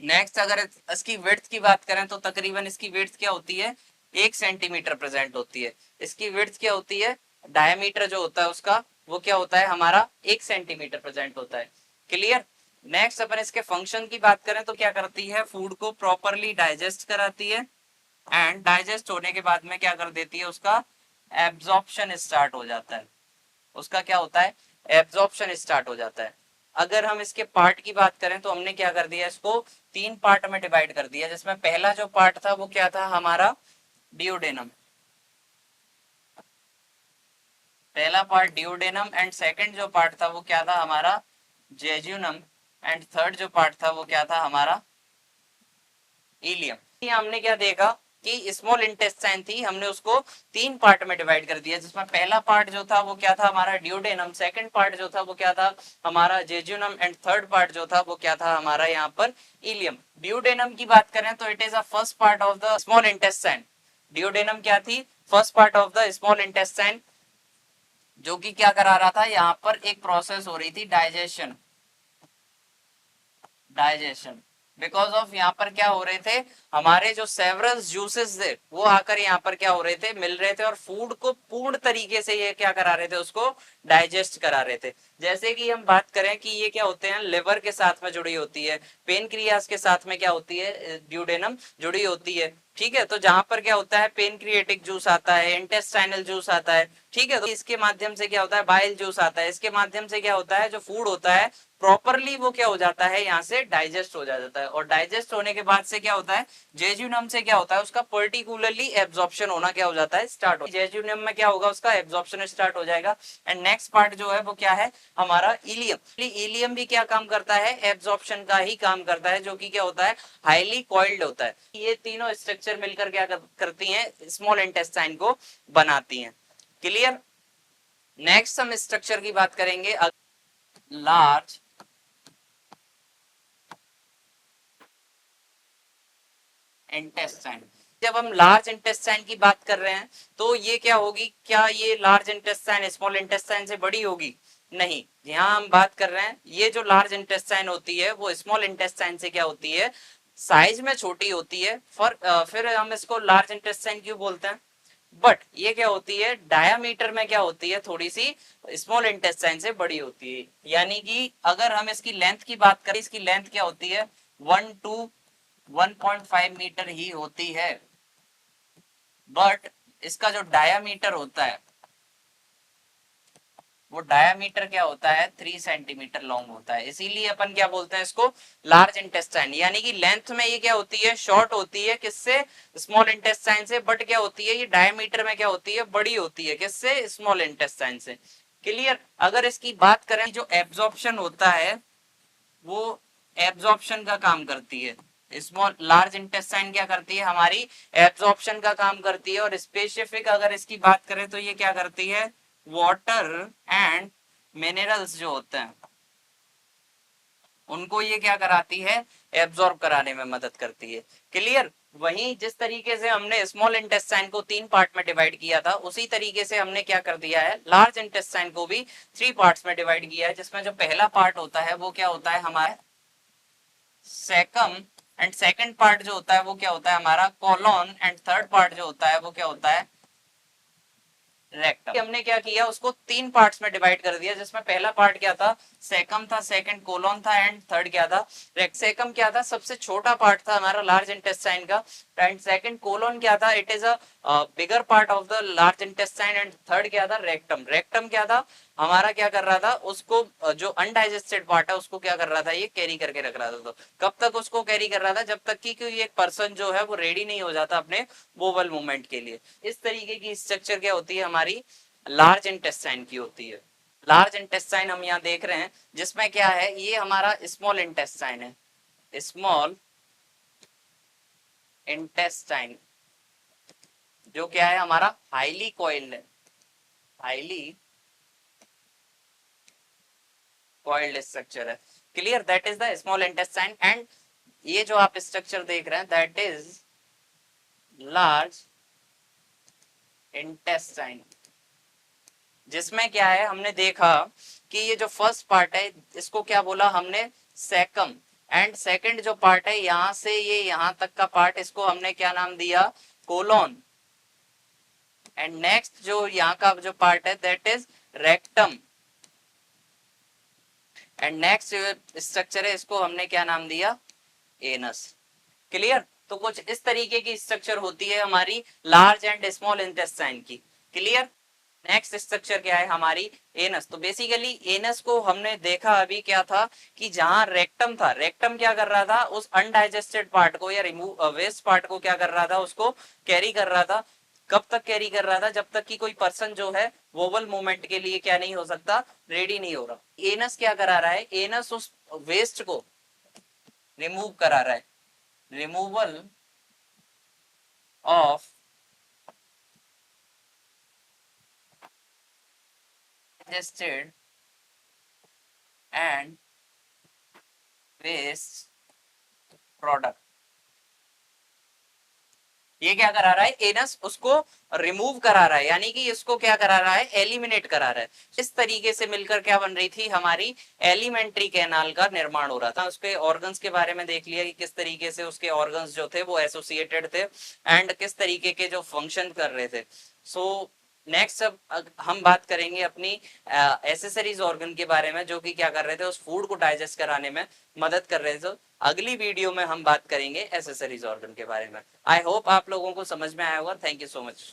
नेक्स्ट अगर इसकी विड्थ की बात करें तो तकरीबन इसकी विड्थ क्या होती है, 1 सेंटीमीटर प्रेजेंट होती है। इसकी विड्थ क्या होती है, डायमीटर जो होता है उसका वो क्या होता है हमारा 1 सेंटीमीटर प्रेजेंट होता है। क्लियर। नेक्स्ट अपन इसके फंक्शन की बात करें तो क्या करती है, फूड को प्रॉपरली डाइजेस्ट कराती है। एंड डाइजेस्ट होने के बाद में क्या कर देती है, उसका एब्जॉर्प्शन स्टार्ट हो जाता है। उसका क्या होता है, एब्जॉर्प्शन स्टार्ट हो जाता है। अगर हम इसके पार्ट की बात करें तो हमने क्या कर दिया, इसको 3 पार्ट में डिवाइड कर दिया, जिसमें पहला जो पार्ट था वो क्या था हमारा, डियोडेनम। पहला पार्ट डियोडेनम। एंड सेकंड जो पार्ट था वो क्या था हमारा, जेजुनम। एंड थर्ड जो पार्ट था वो क्या था हमारा, इलियम। हमने क्या देखा कि स्मॉल इंटेस्टाइन थी, हमने उसको 3 पार्ट में डिवाइड कर दिया, जिसमें पहला पार्ट जो था वो क्या था हमारा डियोडेनम, सेकंड पार्ट जो था वो क्या था हमारा जेजुनम, एंड थर्ड पार्ट जो था वो क्या था हमारा यहाँ पर इलियम। डियोडेनम की बात करें तो it is a first part of the small intestine. Duodenum क्या थी, first part of the small intestine, जो कि क्या करा रहा था, यहाँ पर एक प्रोसेस हो रही थी डाइजेशन। डाइजेशन बिकॉज ऑफ यहाँ पर क्या हो रहे थे, हमारे जो सेवरल जूसेस थे वो आकर यहाँ पर क्या हो रहे थे, मिल रहे थे, और फूड को पूर्ण तरीके से ये क्या करा रहे थे, उसको डाइजेस्ट करा रहे थे। जैसे कि हम बात करें कि ये क्या होते हैं, लिवर के साथ में जुड़ी होती है, पेनक्रियास के साथ में क्या होती है, ड्यूडेनम जुड़ी होती है। ठीक है, तो जहां पर क्या होता है, पेनक्रिएटिक जूस आता है, इंटेस्टाइनल जूस आता है। ठीक है। तो इसके माध्यम से क्या होता है, बाइल जूस आता है, इसके माध्यम से क्या होता है, जो फूड होता है प्रॉपरली वो क्या हो जाता है, यहाँ से डाइजेस्ट हो जाता है, और डाइजेस्ट होने के बाद से क्या होता है, जेजुनम से क्या होता है, उसका पर्टिकुलरली एब्जॉर्प्शन होना क्या हो जाता है, स्टार्ट हो, जेजुनम में क्या होगा, उसका एब्जॉर्प्शन स्टार्ट हो जाएगा। एंड नेक्स्ट पार्ट जो है वो क्या है हमारा इलियम। इलियम भी क्या काम करता है, एब्जॉर्प्शन का ही काम करता है, जो कि क्या होता है, हाईली कॉइल्ड होता है। ये तीनों स्ट्रक्चर मिलकर क्या करती हैं, स्मॉल इंटेस्टाइन को बनाती हैं। क्लियर। नेक्स्ट हम स्ट्रक्चर की बात करेंगे, लार्ज इंटेस्टाइन। जब हम लार्ज इंटेस्टाइन की बात कर रहे हैं तो ये क्या होगी, क्या ये लार्ज इंटेस्टाइन स्मॉल इंटेस्टाइन से बड़ी होगी, नहीं। यहाँ हम बात कर रहे हैं ये जो लार्ज इंटेस्टाइन होती है वो स्मॉल इंटेस्टाइन से क्या होती है, साइज में छोटी होती है। फिर हम इसको लार्ज इंटेस्टाइन क्यों बोलते हैं, बट ये क्या होती है, डायामीटर में क्या होती है, थोड़ी सी स्मॉल इंटेस्टाइन से बड़ी होती है। यानी कि अगर हम इसकी लेंथ की बात करें, इसकी लेंथ क्या होती है, 1 to 1.5 मीटर ही होती है, बट इसका जो डायामीटर होता है वो डायामीटर क्या होता है, 3 सेंटीमीटर लॉन्ग होता है। इसीलिए अपन क्या बोलते हैं इसको, लार्ज इंटेस्टाइन। यानी कि लेंथ में ये क्या होती है, शॉर्ट होती है, किससे, स्मॉल इंटेस्टाइन से, बट क्या होती है, ये डायमीटर में क्या होती है, बड़ी होती है, किससे, स्मॉल इंटेस्टाइन से। क्लियर। अगर इसकी बात करें, जो एब्जॉर्प्शन होता है वो एब्जॉर्प्शन का काम करती है, स्मॉल लार्ज इंटेस्टाइन क्या करती है, हमारी एब्जॉर्प्शन का काम करती है। और स्पेसिफिक अगर इसकी बात करें तो ये क्या करती है, वाटर एंड मिनरल्स जो होते हैं उनको ये क्या कराती है, एब्जॉर्ब कराने में मदद करती है। क्लियर। वहीं जिस तरीके से हमने स्मॉल इंटेस्टाइन को 3 पार्ट में डिवाइड किया था, उसी तरीके से हमने क्या कर दिया है, लार्ज इंटेस्टाइन को भी 3 पार्ट्स में डिवाइड किया है, जिसमें जो पहला पार्ट होता है वो क्या होता है हमारा सेकम, एंड सेकंड पार्ट जो होता है वो क्या होता है हमारा कोलोन, एंड थर्ड पार्ट जो होता है वो क्या होता है रेक्टम। हमने क्या किया, उसको 3 पार्ट्स में डिवाइड कर दिया, जिसमें पहला पार्ट क्या था, सेकम था, सेकंड कोलोन था, एंड थर्ड क्या था, सेकम क्या था, सबसे छोटा पार्ट था हमारा लार्ज इंटेस्टाइन का, एंड सेकंड कोलोन क्या था, it is a bigger part of the large intestine, and third क्या था, रेक्टम। रेक्टम क्या था हमारा, क्या कर रहा था, उसको जो अनडाइजेस्टेड पार्ट है उसको क्या कर रहा था, ये कैरी करके रख रहा था। तो कब तक उसको कैरी कर रहा था, जब तक कि कोई एक पर्सन जो है वो रेडी नहीं हो जाता अपने वोवल मूवमेंट के लिए। इस तरीके की स्ट्रक्चर क्या होती है हमारी, लार्ज इंटेस्टाइन की होती है। लार्ज इंटेस्टाइन हम यहाँ देख रहे हैं, जिसमें क्या है, ये हमारा स्मॉल इंटेस्टाइन है, स्मॉल इंटेस्टाइन जो क्या है हमारा हाईली कॉइल्ड है, हाईली कॉइल्ड स्ट्रक्चर है। Clear. That is the small intestine. And ये जो आप स्ट्रक्चर देख रहे हैं दैट इज लार्ज इंटेस्टाइन, जिसमें क्या है, हमने देखा कि ये जो फर्स्ट पार्ट है इसको क्या बोला हमने, सेकम, एंड सेकंड जो पार्ट है यहां से ये यहां तक का पार्ट, इसको हमने क्या नाम दिया, कोलोन, एंड नेक्स्ट जो यहाँ का जो पार्ट है that is rectum, and next structure है इसको हमने क्या नाम दिया, एनस। क्लियर। तो कुछ इस तरीके की स्ट्रक्चर होती है हमारी लार्ज एंड स्मॉल इंटेस्टाइन की। क्लियर। नेक्स्ट स्ट्रक्चर क्या है हमारी, एनस। तो बेसिकली एनस को हमने देखा अभी क्या था, कि जहां रेक्टम था, रेक्टम क्या कर रहा था, उस अनडाइजेस्टेड पार्ट को या रिमूव वेस्ट पार्ट को क्या कर रहा था, उसको कैरी कर रहा था। कब तक कैरी कर रहा था, जब तक कि कोई पर्सन जो है वोवल मूवमेंट के लिए क्या नहीं हो सकता, रेडी नहीं हो रहा। एनस क्या करा रहा है, एनस उस वेस्ट को रिमूव करा रहा है, removal of digested and waste product. ये क्या करा रहा है, एनस उसको रिमूव करा रहा है, यानी कि इसको क्या करा रहा है, एलिमिनेट करा रहा है। इस तरीके से मिलकर क्या बन रही थी हमारी एलिमेंट्री कैनाल का निर्माण हो रहा था। उसके ऑर्गन्स के बारे में देख लिया कि किस तरीके से उसके ऑर्गन्स जो थे वो एसोसिएटेड थे, एंड किस तरीके के जो फंक्शन कर रहे थे। सो नेक्स्ट अब हम बात करेंगे अपनी एसेसरीज ऑर्गन के बारे में, जो कि क्या कर रहे थे, उस फूड को डाइजेस्ट कराने में मदद कर रहे थे। तो अगली वीडियो में हम बात करेंगे एसेसरीज ऑर्गन के बारे में। आई होप आप लोगों को समझ में आया होगा। Thank you so much.